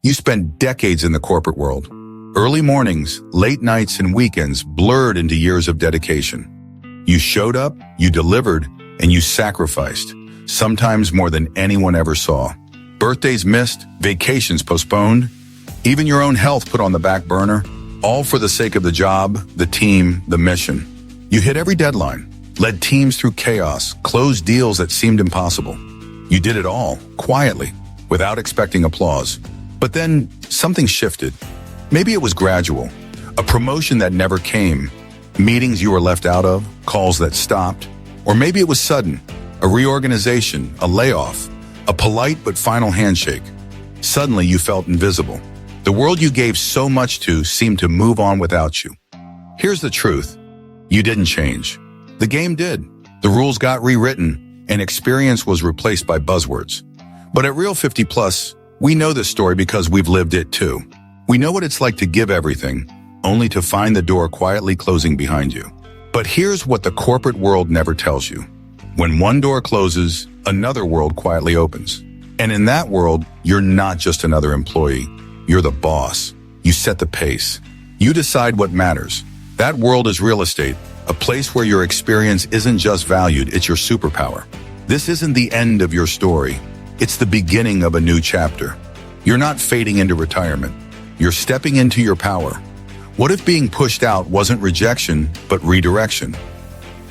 You spent decades in the corporate world. Early mornings, late nights, and weekends blurred into years of dedication. You showed up, you delivered, and you sacrificed, sometimes more than anyone ever saw. Birthdays missed, vacations postponed, even your own health put on the back burner, all for the sake of the job, the team, the mission. You hit every deadline, led teams through chaos, closed deals that seemed impossible. You did it all, quietly, without expecting applause. But then, something shifted. Maybe it was gradual, a promotion that never came, meetings you were left out of, calls that stopped, or maybe it was sudden, a reorganization, a layoff, a polite but final handshake. Suddenly you felt invisible. The world you gave so much to seemed to move on without you. Here's the truth. You didn't change. The game did. The rules got rewritten, and experience was replaced by buzzwords. But at Real 50 Plus, we know this story because we've lived it too. We know what it's like to give everything, only to find the door quietly closing behind you. But here's what the corporate world never tells you. When one door closes, another world quietly opens. And in that world, you're not just another employee. You're the boss. You set the pace. You decide what matters. That world is real estate, a place where your experience isn't just valued, it's your superpower. This isn't the end of your story. It's the beginning of a new chapter. You're not fading into retirement. You're stepping into your power. What if being pushed out wasn't rejection, but redirection?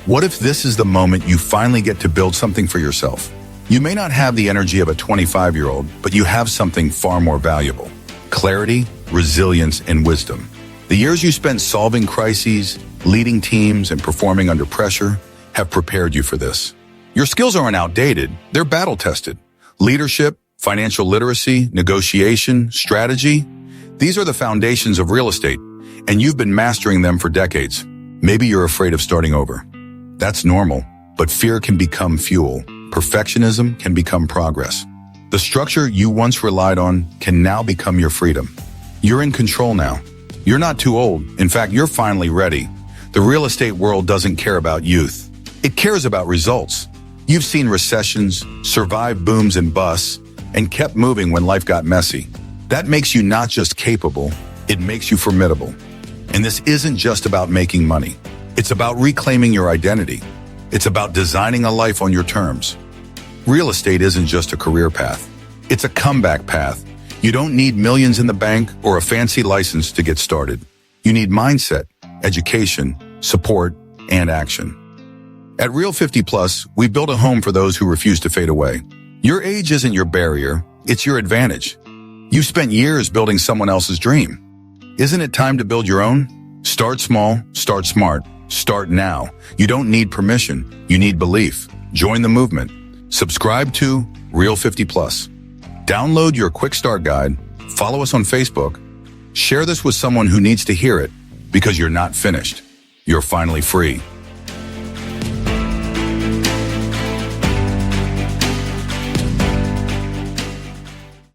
What if this is the moment you finally get to build something for yourself? You may not have the energy of a 25-year-old, but you have something far more valuable. Clarity, resilience, and wisdom. The years you spent solving crises, leading teams, and performing under pressure have prepared you for this. Your skills aren't outdated, they're battle-tested. Leadership, financial literacy, negotiation, strategy, these are the foundations of real estate, and you've been mastering them for decades. Maybe you're afraid of starting over. That's normal, but fear can become fuel. Perfectionism can become progress. The structure you once relied on can now become your freedom. You're in control now. You're not too old. In fact, you're finally ready. The real estate world doesn't care about youth. It cares about results. You've seen recessions, survived booms and busts, and kept moving when life got messy. That makes you not just capable, it makes you formidable. And this isn't just about making money. It's about reclaiming your identity. It's about designing a life on your terms. Real estate isn't just a career path. It's a comeback path. You don't need millions in the bank or a fancy license to get started. You need mindset, education, support, and action. At Real 50 Plus, we built a home for those who refuse to fade away. Your age isn't your barrier, it's your advantage. You've spent years building someone else's dream. Isn't it time to build your own? Start small, start smart, start now. You don't need permission, you need belief. Join the movement. Subscribe to Real 50 Plus. Download your quick start guide, follow us on Facebook, share this with someone who needs to hear it, because you're not finished. You're finally free.